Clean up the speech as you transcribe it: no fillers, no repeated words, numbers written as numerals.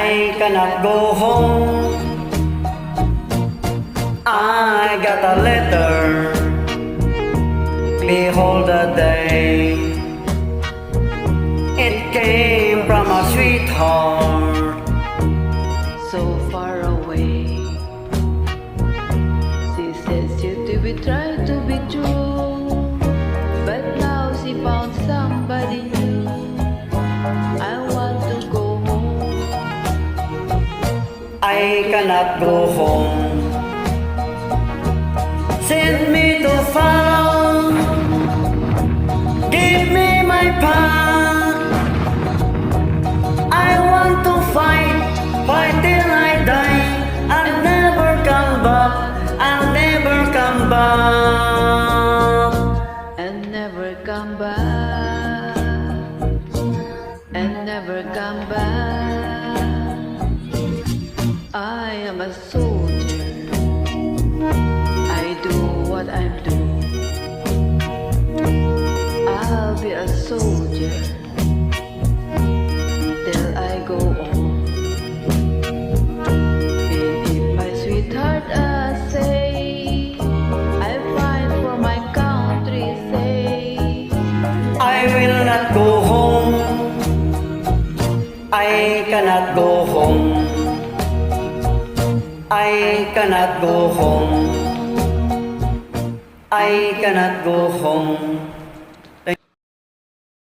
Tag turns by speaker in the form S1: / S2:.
S1: I cannot go home. I got a letter. Behold the day. It came from a sweetheart
S2: so far away. She says to be try to be true, but now she found somebody new. I want to go home.
S1: I cannot go home. Send me to follow. Give me my path. I want to fight, fight till I die. I'll never come back. I'll never come back.
S2: And never come back. And never come back. I am a soldier. I do what I'm doing. I'll be a soldier till I go on. And if my sweetheart say I fight for my country, say
S1: I will not go home. I cannot go home. I cannot go home. I cannot go home.